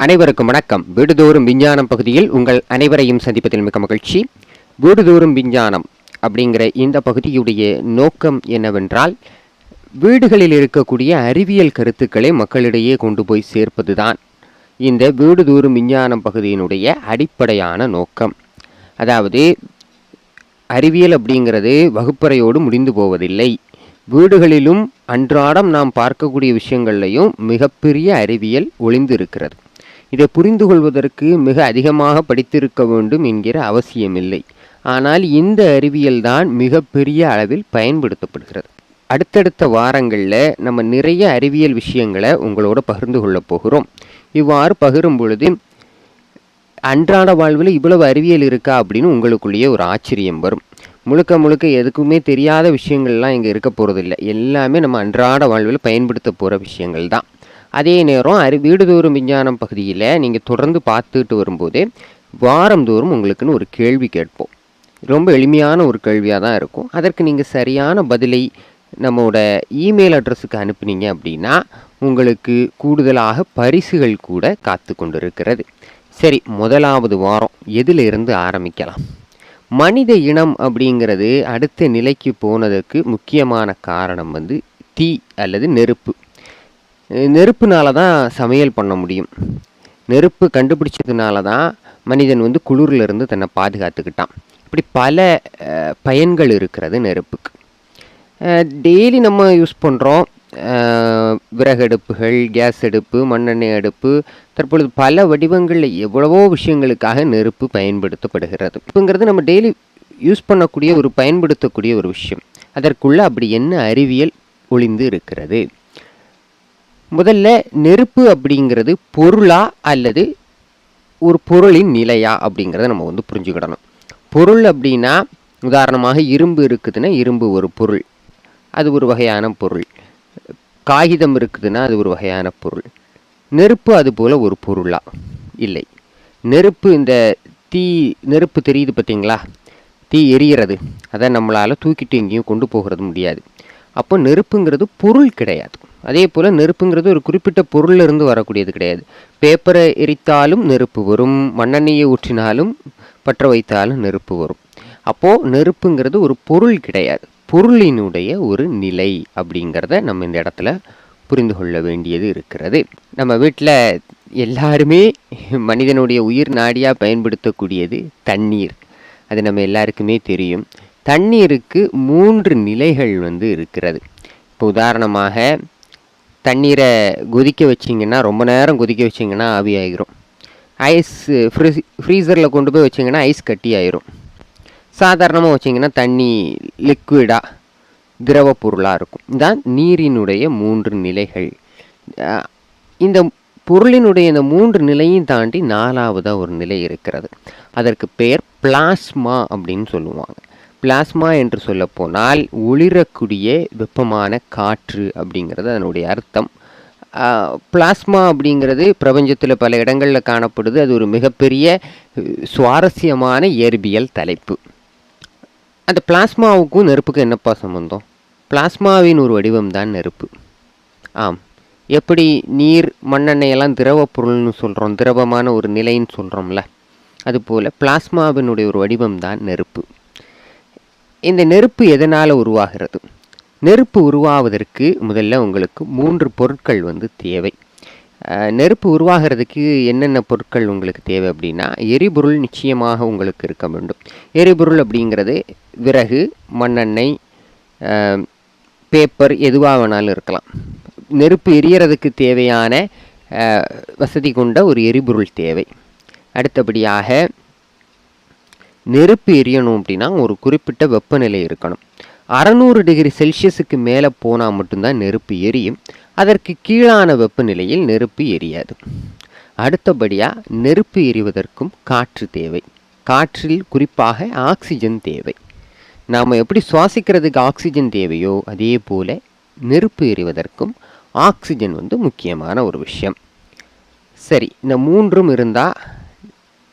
அனைவருக்கும் வணக்கம். வீடுதோறும் விஞ்ஞானம் பகுதியில் உங்கள் அனைவரையும் சந்திப்பதில் மிக்க மகிழ்ச்சி. வீடுதோறும் விஞ்ஞானம் அப்படிங்கிற இந்த பகுதியுடைய நோக்கம் என்னவென்றால், வீடுகளில் இருக்கக்கூடிய அறிவியல் கருத்துக்களை மக்களிடையே கொண்டு போய் சேர்ப்பதுதான் இந்த வீடுதோறும் விஞ்ஞானம் பகுதியினுடைய அடிப்படையான நோக்கம். அதாவது அறிவியல் அப்படிங்கிறது வகுப்பறையோடு முடிந்து போவதில்லை. வீடுகளிலும் அன்றாடம் நாம் பார்க்கக்கூடிய விஷயங்கள்லையும் மிகப்பெரிய அறிவியல் ஒளிந்து இருக்கிறது. இதை புரிந்து கொள்வதற்கு மிக அதிகமாக படித்திருக்க வேண்டும் என்கிற அவசியமில்லை. ஆனால் இந்த அறிவியல் தான் மிகப்பெரிய அளவில் பயன்படுத்தப்படுகிறது. அடுத்தடுத்த வாரங்களில் நம்ம நிறைய அறிவியல் விஷயங்களை உங்களோட பகிர்ந்து கொள்ளப் போகிறோம். இவ்வாறு பகிரும் பொழுது அன்றாட வாழ்வில் இவ்வளவு அறிவியல் இருக்கா அப்படின்னு உங்களுக்குள்ளேயே ஒரு ஆச்சரியம் வரும். முழுக்க எதுக்குமே தெரியாத விஷயங்கள்லாம் இங்கே இருக்க போகிறதில்லை. எல்லாமே நம்ம அன்றாட வாழ்வில் பயன்படுத்த போகிற விஷயங்கள் தான். அதே நேரம் வீடுதோறும் விஞ்ஞானம் பகுதியில் நீங்கள் தொடர்ந்து பார்த்துட்டு வரும்போதே வாரந்தோறும் உங்களுக்குன்னு ஒரு கேள்வி கேட்போம். ரொம்ப எளிமையான ஒரு கேள்வியாக தான் இருக்கும். அதற்கு நீங்கள் சரியான பதிலை நம்மளோட இமெயில் அட்ரஸுக்கு அனுப்புனீங்க அப்படின்னா உங்களுக்கு கூடுதலாக பரிசுகள் கூட காத்து கொண்டு இருக்கிறது. சரி, முதலாவது வாரம் எதிலிருந்து ஆரம்பிக்கலாம்? மனித இனம் அப்படிங்கிறது அடுத்த நிலைக்கு போனதுக்கு முக்கியமான காரணம் தீ அல்லது நெருப்பு. நெருப்புனால தான் சமையல் பண்ண முடியும். நெருப்பு கண்டுபிடிச்சதுனால தான் மனிதன் குளிரிலிருந்து தன்னை பாதுகாத்துக்கிட்டான். இப்படி பல பயன்கள் இருக்கிறது நெருப்புக்கு. டெய்லி நம்ம யூஸ் பண்ணுறோம். விறகடுப்புகள், கேஸ் அடுப்பு, மண்ணெண்ணெய் அடுப்பு, தற்பொழுது பல வடிவங்களில் எவ்வளவோ விஷயங்களுக்காக நெருப்பு பயன்படுத்தப்படுகிறது. இப்போங்கிறது நம்ம டெய்லி யூஸ் பண்ணக்கூடிய பயன்படுத்தக்கூடிய ஒரு விஷயம். அதற்குள்ளே அப்படி என்ன அறிவியல் ஒளிந்து இருக்கிறது? முதல்ல, நெருப்பு அப்படிங்கிறது பொருளா அல்லது ஒரு பொருளின் நிலையா அப்படிங்கிறத நம்ம புரிஞ்சுக்கிடணும். பொருள் அப்படின்னா, உதாரணமாக இரும்பு இருக்குதுன்னா இரும்பு ஒரு பொருள், அது ஒரு வகையான பொருள். காகிதம் இருக்குதுன்னா அது ஒரு வகையான பொருள். நெருப்பு அது போல் ஒரு பொருளா? இல்லை. நெருப்பு, இந்த நெருப்பு தெரியுது பார்த்தீங்களா? தீ எரிகிறது. அதை நம்மளால் தூக்கிட்டு எங்கேயும் கொண்டு போகிறது முடியாது. அப்போ நெருப்புங்கிறது பொருள் கிடையாது. அதே போல் நெருப்புங்கிறது ஒரு குறிப்பிட்ட பொருளிலிருந்து வரக்கூடியது கிடையாது. பேப்பரை எரித்தாலும் நெருப்பு வரும், மண்ணெண்ணெயை ஊற்றினாலும் பற்ற வைத்தாலும் நெருப்பு வரும். அப்போது நெருப்புங்கிறது ஒரு பொருள் கிடையாது, பொருளினுடைய ஒரு நிலை அப்படிங்கிறத நம்ம இந்த இடத்துல புரிந்து கொள்ள வேண்டியது இருக்கிறது. நம்ம வீட்டில் எல்லாருமே மனிதனுடைய உயிர் நாடியாக பயன்படுத்தக்கூடியது தண்ணீர். அது நம்ம எல்லாருக்குமே தெரியும். தண்ணீருக்கு 3 நிலைகள் இருக்கிறது. இப்போ உதாரணமாக தண்ணீரை கொதிக்க வச்சிங்கன்னா, ரொம்ப நேரம் கொதிக்க வச்சிங்கன்னா ஆவி ஆகிரும். ஐஸ் ஃப்ரீசரில் கொண்டு போய் வச்சிங்கன்னா ஐஸ் கட்டி ஆயிரும். சாதாரணமாக வச்சிங்கன்னா தண்ணி லிக்விடாக திரவ பொருளாக இருக்கும். இதுதான் நீரினுடைய 3 நிலைகள். இந்த பொருளினுடைய இந்த 3 நிலையும் தாண்டி 4வதாக ஒரு நிலை இருக்கிறது. அதற்கு பெயர் பிளாஸ்மா அப்படின்னு சொல்லுவாங்க. பிளாஸ்மா என்று சொல்லப்போனால் ஒளிரக்கூடிய வெப்பமான காற்று அப்படிங்கிறது அதனுடைய அர்த்தம். பிளாஸ்மா அப்படிங்கிறது பிரபஞ்சத்தில் பல இடங்களில் காணப்படுது. அது ஒரு மிகப்பெரிய சுவாரஸ்யமான இயற்பியல் தலைப்பு. அந்த பிளாஸ்மாவுக்கும் நெருப்புக்கும் என்னப்பா சம்பந்தம்? பிளாஸ்மாவின் ஒரு வடிவம் தான் நெருப்பு. ஆம், எப்படி நீர், மண்ணெண்ணெயெல்லாம் திரவ பொருள்னு சொல்கிறோம், திரவமான ஒரு நிலைன்னு சொல்கிறோம்ல, அதுபோல் பிளாஸ்மாவினுடைய ஒரு வடிவம் தான் நெருப்பு. இந்த நெருப்பு எதனால் உருவாகிறது? நெருப்பு உருவாவதற்கு முதல்ல உங்களுக்கு 3 பொருட்கள் தேவை. நெருப்பு உருவாகிறதுக்கு என்னென்ன பொருட்கள் உங்களுக்கு தேவை அப்படின்னா, எரிபொருள் நிச்சயமாக உங்களுக்கு இருக்க வேண்டும். எரிபொருள் அப்படிங்கிறது விறகு, மண்ணெண்ணெய், பேப்பர், எதுவாக வேணாலும் இருக்கலாம். நெருப்பு எரியறதுக்கு தேவையான வசதி கொண்ட ஒரு எரிபொருள் தேவை. அடுத்தபடியாக நெருப்பு எரியணும் அப்படின்னா ஒரு குறிப்பிட்ட வெப்பநிலை இருக்கணும். 600 டிகிரி செல்சியஸுக்கு மேலே போனால் மட்டும்தான் நெருப்பு எரியும். அதற்கு கீழான வெப்பநிலையில் நெருப்பு எரியாது. அடுத்தபடியாக நெருப்பு எரிவதற்கும் காற்று தேவை. காற்றில் குறிப்பாக ஆக்சிஜன் தேவை. நாம் எப்படி சுவாசிக்கிறதுக்கு ஆக்சிஜன் தேவையோ அதே போல் நெருப்பு எரிவதற்கும் ஆக்சிஜன் முக்கியமான ஒரு விஷயம். சரி, இந்த 3ம் இருந்தால்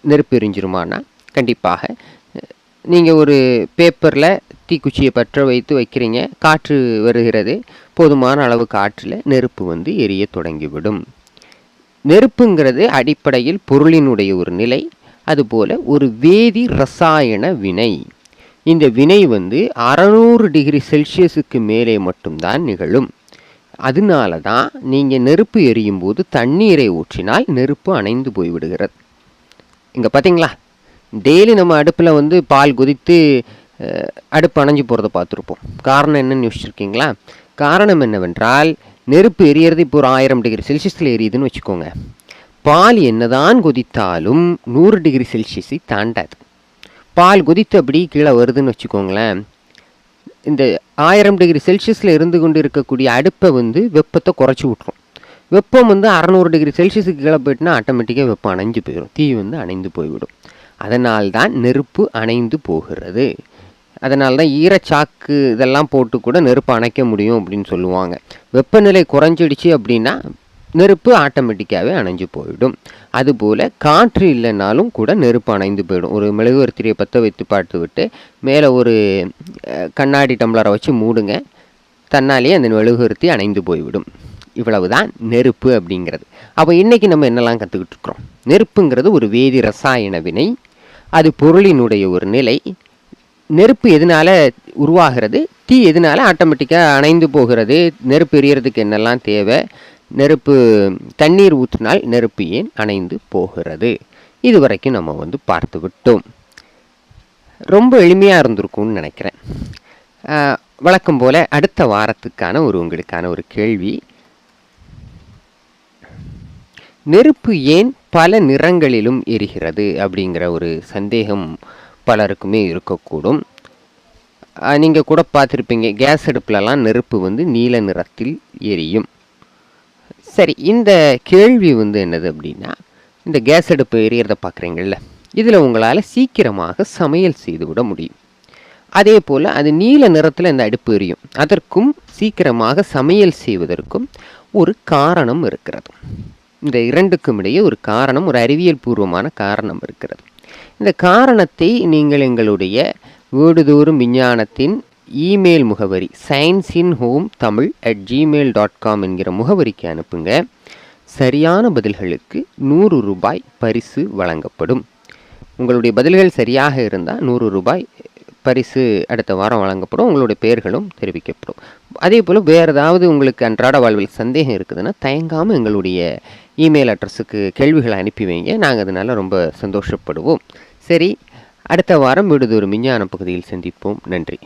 நெருப்பு எரிஞ்சிருமானா கண்டிப்பாக. நீங்கள் ஒரு பேப்பரில் தீக்குச்சியை பற்ற வைத்து வைக்கிறீங்க, காற்று வருகிறது, போதுமான அளவு காற்றில் நெருப்பு எரிய தொடங்கிவிடும். நெருப்புங்கிறது அடிப்படையில் பொருளினுடைய ஒரு நிலை, அதுபோல் ஒரு வேதி ரசாயன வினை. இந்த வினை 600 டிகிரி செல்சியஸுக்கு மேலே மட்டும்தான் நிகழும். அதனால தான் நீங்கள் நெருப்பு எரியும் போது தண்ணீரை ஊற்றினால் நெருப்பு அணைந்து போய்விடுகிறது. இங்கே பார்த்தீங்களா, டெய்லி நம்ம அடுப்பில் பால் கொதித்து அடுப்பு அணைஞ்சு போகிறத பார்த்துருப்போம். காரணம் என்னன்னு யோசிச்சிருக்கீங்களா? காரணம் என்னவென்றால், நெருப்பு எரியறது இப்போ ஒரு 1000 டிகிரி செல்சியஸில் எரியுதுன்னு வச்சுக்கோங்க. பால் என்னதான் கொதித்தாலும் 100 டிகிரி செல்சியஸை தாண்டாது. பால் கொதித்து அப்படி கீழே வருதுன்னு வச்சுக்கோங்களேன், இந்த 1000 டிகிரி செல்சியஸில் இருந்து கொண்டு இருக்கக்கூடிய அடுப்பை வெப்பத்தை குறைச்சி விட்ரும். வெப்பம் 600 டிகிரி செல்சியஸுக்கு கீழே போயிட்டுனா ஆட்டோமேட்டிக்காக வெப்பம் அணைஞ்சு போயிடும், தீ அணைந்து போய்விடும். அதனால்தான் நெருப்பு அணைந்து போகிறது. அதனால தான் ஈரச்சாக்கு இதெல்லாம் போட்டு கூட நெருப்பு அணைக்க முடியும் அப்படின்னு சொல்லுவாங்க. வெப்பநிலை குறைஞ்சிடுச்சு அப்படின்னா நெருப்பு ஆட்டோமேட்டிக்காகவே அணைஞ்சு போயிடும். அதுபோல் காற்று இல்லைனாலும் கூட நெருப்பு அணைந்து போயிடும். ஒரு மெழுகுவர்த்தியை பற்ற வைத்து பார்த்து விட்டு மேலே ஒரு கண்ணாடி டம்ளரை வச்சு மூடுங்க, தன்னாலேயே அந்த மெழுகுவர்த்தி அணைந்து போய்விடும். இவ்வளவு தான் நெருப்பு அப்படிங்கிறது. அப்போ இன்றைக்கி நம்ம என்னெல்லாம் கற்றுக்கிட்டு இருக்கிறோம்? நெருப்புங்கிறது ஒரு வேதி ரசாயன வினை, அது பொருளினுடைய ஒரு நிலை. நெருப்பு எதனால் உருவாகிறது, தீ எதனால் ஆட்டோமேட்டிக்காக அணைந்து போகிறது, நெருப்பு எரியறதுக்கு என்னெல்லாம் தேவை, நெருப்பு தண்ணீர் ஊற்றினால் நெருப்பு ஏன் அணைந்து போகிறது, இது வரைக்கும் நம்ம பார்த்து விட்டோம். ரொம்ப எளிமையாக இருந்திருக்கும்னு நினைக்கிறேன். வழக்கம் போல் அடுத்த வாரத்துக்கான உங்களுக்கான ஒரு கேள்வி, நெருப்பு ஏன் பல நிறங்களிலும் எரிகிறது அப்படிங்கிற ஒரு சந்தேகம் பலருக்குமே இருக்கக்கூடும். நீங்கள் கூட பார்த்துருப்பீங்க, கேஸ் அடுப்புலலாம் நெருப்பு நீல நிறத்தில் எரியும். சரி, இந்த கேள்வி என்னது அப்படின்னா, இந்த கேஸ் அடுப்பு எரியறதை பார்க்குறீங்கள்ல, இதில் உங்களால் சீக்கிரமாக சமையல் செய்து விட முடியும். அதே போல் அது நீல நிறத்தில் இந்த அடுப்பு எரியும், அதற்கும் சீக்கிரமாக சமையல் செய்வதற்கும் ஒரு காரணம் இருக்கிறது. இந்த இரண்டுக்கும் இடையே ஒரு காரணம், ஒரு அறிவியல் பூர்வமான காரணம் இருக்கிறது. இந்த காரணத்தை நீங்கள் எங்களுடைய வீடுதோறும் விஞ்ஞானத்தின் இமெயில் முகவரி science-in-home-tamil@gmail.com என்கிற முகவரிக்கு அனுப்புங்க. சரியான பதில்களுக்கு 100 ரூபாய் பரிசு வழங்கப்படும். உங்களுடைய பதில்கள் சரியாக இருந்தால் 100 ரூபாய் பரிசு அடுத்த வாரம் வழங்கப்படும். உங்களுடைய பெயர்களும் தெரிவிக்கப்படும். அதே போல் வேறு ஏதாவது உங்களுக்கு அன்றாட வாழ்வில் சந்தேகம் இருக்குதுன்னா தயங்காமல் எங்களுடைய இமெயில் அட்ரஸுக்கு கேள்விகளை அனுப்பி வைங்க. நாங்கள் அதனால் ரொம்ப சந்தோஷப்படுவோம். சரி, அடுத்த வாரம் வீடுதோறும் விஞ்ஞான பகுதியில் சந்திப்போம். நன்றி.